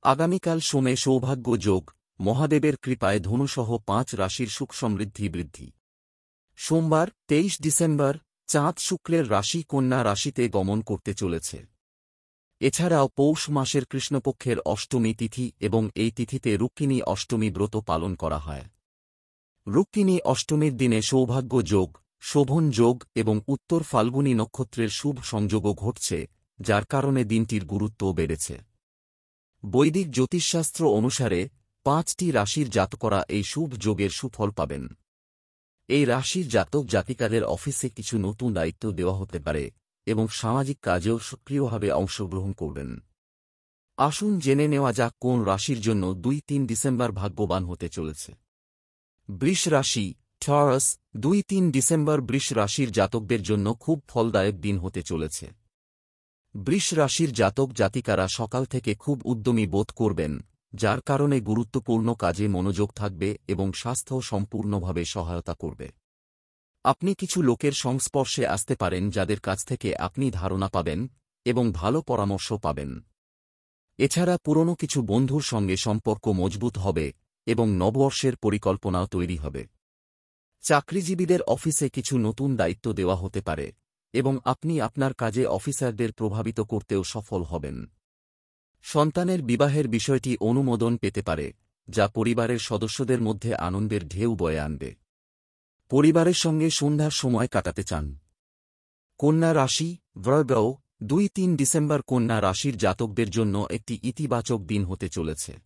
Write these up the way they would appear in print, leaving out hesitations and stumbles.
আগামীকাল সোমে সৌভাগ্য যোগ, মহাদেবের কৃপায় ধনুসহ ৫ রাশির সুখ সমৃদ্ধি বৃদ্ধি। সোমবার ২৩ ডিসেম্বর চাঁদ শুক্রের রাশি কন্যা রাশিতে গমন করতে চলেছে। এছাড়াও পৌষ মাসের কৃষ্ণপক্ষের অষ্টমী তিথি এবং এই তিথিতে রুক্মিণী অষ্টমী ব্রত পালন করা হয়। রুক্মিণী অষ্টমীর দিনে সৌভাগ্য যোগ, শোভন যোগ এবং উত্তর ফাল্গুনী নক্ষত্রের শুভ সংযোগও ঘটছে, যার কারণে দিনটির গুরুত্বও বেড়েছে। বৈদিক জ্যোতিষশাস্ত্র অনুসারে ৫টি রাশির জাতকরা এই শুভ যোগের সুফল পাবেন। এই রাশির জাতক জাতিকাদের অফিসে কিছু নতুন দায়িত্ব দেওয়া হতে পারে এবং সামাজিক কাজেও সক্রিয়ভাবে অংশগ্রহণ করবেন। আসুন জেনে নেওয়া যাক কোন রাশির জন্য ২-৩ ডিসেম্বর ভাগ্যবান হতে চলেছে। বৃষ রাশি, টরাস। ২-৩ ডিসেম্বর বৃষ রাশির জাতকদের জন্য খুব ফলদায়ক দিন হতে চলেছে। বৃষ রাশির জাতক জাতিকারা সকাল থেকে খুব উদ্যমী বোধ করবেন, যার কারণে গুরুত্বপূর্ণ কাজে মনোযোগ থাকবে এবং স্বাস্থ্য সম্পূর্ণভাবে সহায়তা করবে। আপনি কিছু লোকের সংস্পর্শে আসতে পারেন যাদের কাছ থেকে আপনি ধারণা পাবেন এবং ভালো পরামর্শ পাবেন। এছাড়া পুরনো কিছু বন্ধুর সঙ্গে সম্পর্ক মজবুত হবে এবং নববর্ষের পরিকল্পনাও তৈরি হবে। চাকরিজীবীদের অফিসে কিছু নতুন দায়িত্ব দেওয়া হতে পারে এবং আপনি আপনার কাজে অফিসারদের প্রভাবিত করতেও সফল হবেন। সন্তানের বিবাহের বিষয়টি অনুমোদন পেতে পারে, যা পরিবারের সদস্যদের মধ্যে আনন্দের ঢেউ বয়ে আনবে। পরিবারের সঙ্গে সন্ধ্যার সময় কাটাতে চান। কন্যা রাশি, বৃষ। ২-৩ ডিসেম্বর কন্যা রাশির জাতকদের জন্য একটি ইতিবাচক দিন হতে চলেছে।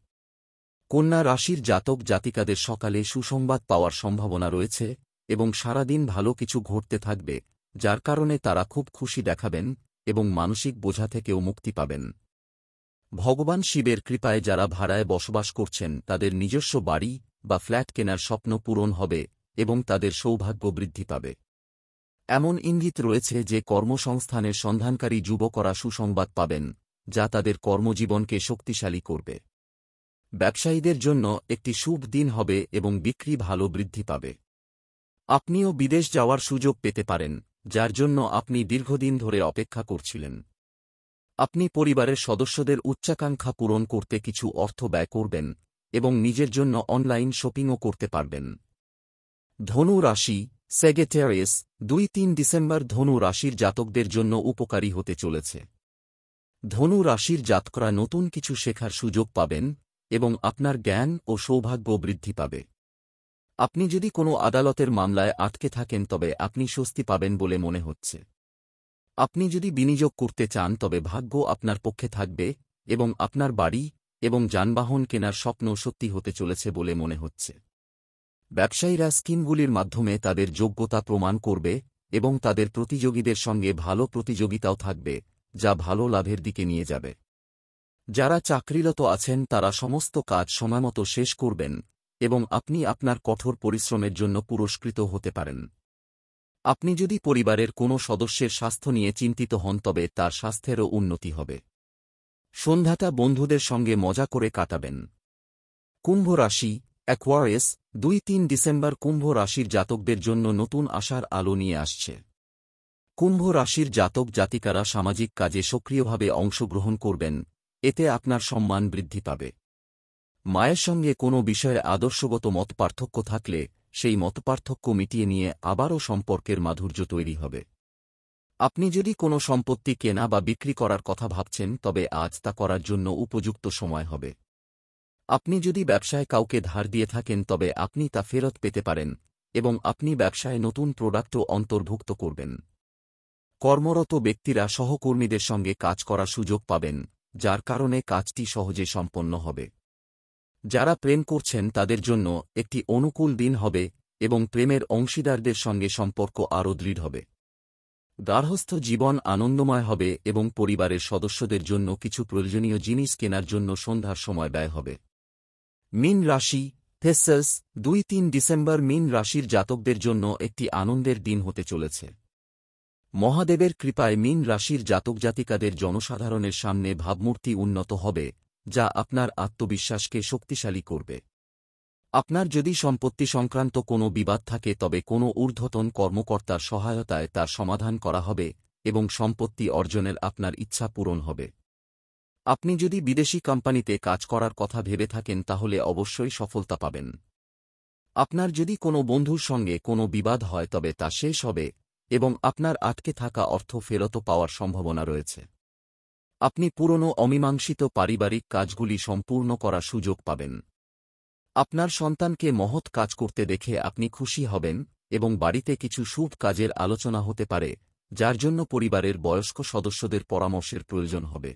কন্যা রাশির জাতক জাতিকাদের সকালে সুসংবাদ পাওয়ার সম্ভাবনা রয়েছে এবং সারাদিন ভালো কিছু ঘটতে থাকবে, যার কারণে তারা খুব খুশি দেখাবেন এবং মানসিক বোঝা থেকেও মুক্তি পাবেন। ভগবান শিবের কৃপায় যারা ভাড়ায় বসবাস করছেন তাদের নিজস্ব বাড়ি বা ফ্ল্যাট কেনার স্বপ্ন পূরণ হবে এবং তাদের সৌভাগ্য বৃদ্ধি পাবে। এমন ইঙ্গিত রয়েছে যে কর্মসংস্থানের সন্ধানকারী যুবকরা সুসংবাদ পাবেন, যা তাদের কর্মজীবনকে শক্তিশালী করবে। ব্যবসায়ীদের জন্য একটি শুভ দিন হবে এবং বিক্রি ভালো বৃদ্ধি পাবে। আপনিও বিদেশ যাওয়ার সুযোগ পেতে পারেন, যার জন্য আপনি দীর্ঘদিন ধরে অপেক্ষা করছিলেন। আপনি পরিবারের সদস্যদের উচ্চাকাঙ্ক্ষা পূরণ করতে কিছু অর্থ ব্যয় করবেন এবং নিজের জন্য অনলাইন শপিংও করতে পারবেন। ধনু রাশি, স্যাজিটেরিয়াস। ২-৩ ডিসেম্বর ধনু রাশির জাতকদের জন্য উপকারী হতে চলেছে। ধনু রাশির জাতকরা নতুন কিছু শেখার সুযোগ পাবেন এবং আপনার জ্ঞান ও সৌভাগ্য বৃদ্ধি পাবে। আপনি যদি কোনো আদালতের মামলায় আটকে থাকেন তবে আপনি স্বস্তি পাবেন বলে মনে হচ্ছে। আপনি যদি বিনিয়োগ করতে চান তবে ভাগ্য আপনার পক্ষে থাকবে এবং আপনার বাড়ি এবং যানবাহন কেনার স্বপ্ন সত্যি হতে চলেছে বলে মনে হচ্ছে। ব্যবসায়ীরা স্কিমগুলির মাধ্যমে তাদের যোগ্যতা প্রমাণ করবে এবং তাদের প্রতিযোগীদের সঙ্গে ভালো প্রতিযোগিতাও থাকবে, যা ভালো লাভের দিকে নিয়ে যাবে। যারা চাকরিরত আছেন তারা সমস্ত কাজ সময়মতো শেষ করবেন এবং আপনি আপনার কঠোর পরিশ্রমের জন্য পুরস্কৃত হতে পারেন। আপনি যদি পরিবারের কোনো সদস্যের স্বাস্থ্য নিয়ে চিন্তিত হন তবে তার স্বাস্থ্যেরও উন্নতি হবে। সন্ধ্যাটা বন্ধুদের সঙ্গে মজা করে কাটাবেন। কুম্ভ রাশি, অ্যাকোয়ারিয়াস। ২-৩ ডিসেম্বর কুম্ভ রাশির জাতকদের জন্য নতুন আশার আলো নিয়ে আসছে। কুম্ভ রাশির জাতক জাতিকারা সামাজিক কাজে সক্রিয়ভাবে অংশগ্রহণ করবেন, এতে আপনার সম্মান বৃদ্ধি পাবে। মায়ের সঙ্গে কোনো বিষয়ে আদর্শগত মতপার্থক্য থাকলে সেই মতপার্থক্য মিটিয়ে নিয়ে আবারও সম্পর্কের মাধুর্য তৈরি হবে। আপনি যদি কোনো সম্পত্তি কেনা বা বিক্রি করার কথা ভাবছেন তবে আজ তা করার জন্য উপযুক্ত সময় হবে। আপনি যদি ব্যবসায় কাউকে ধার দিয়ে থাকেন তবে আপনি তা ফেরত পেতে পারেন এবং আপনি ব্যবসায় নতুন প্রোডাক্টও অন্তর্ভুক্ত করবেন। কর্মরত ব্যক্তিরা সহকর্মীদের সঙ্গে কাজ করার সুযোগ পাবেন, যার কারণে কাজটি সহজে সম্পন্ন হবে। যারা প্রেম করছেন তাদের জন্য একটি অনুকূল দিন হবে এবং প্রেমের অংশীদারদের সঙ্গে সম্পর্ক আরও দৃঢ় হবে। গার্হস্থ্য জীবন আনন্দময় হবে এবং পরিবারের সদস্যদের জন্য কিছু প্রয়োজনীয় জিনিস কেনার জন্য সন্ধ্যার সময় ব্যয় হবে। মীন রাশি, থেসাস। ২-৩ ডিসেম্বর মীন রাশির জাতকদের জন্য একটি আনন্দের দিন হতে চলেছে। মহাদেবের কৃপায় মীন রাশির জাতক জাতিকাদের জনসাধারণের সামনে ভাবমূর্তি উন্নত হবে, যা আপনার আত্মবিশ্বাসকে শক্তিশালী করবে। আপনার যদি সম্পত্তি সংক্রান্ত কোনো বিবাদ থাকে তবে কোনো ঊর্ধ্বতন কর্মকর্তার সহায়তায় তার সমাধান করা হবে এবং সম্পত্তি অর্জনের আপনার ইচ্ছা পূরণ হবে। আপনি যদি বিদেশি কোম্পানিতে কাজ করার কথা ভেবে থাকেন তাহলে অবশ্যই সফলতা পাবেন। আপনার যদি কোনো বন্ধুর সঙ্গে কোনো বিবাদ হয় তবে তা শেষ হবে এবং আপনার আটকে থাকা অর্থ ফেরত পাওয়ার সম্ভাবনা রয়েছে। আপনি পুরনো অমীমাংসিত পারিবারিক কাজগুলি সম্পূর্ণ করার সুযোগ পাবেন। আপনার সন্তানকে মহৎ কাজ করতে দেখে আপনি খুশি হবেন এবং বাড়িতে কিছু শুভ কাজের আলোচনা হতে পারে, যার জন্য পরিবারের বয়স্ক সদস্যদের পরামর্শের প্রয়োজন হবে।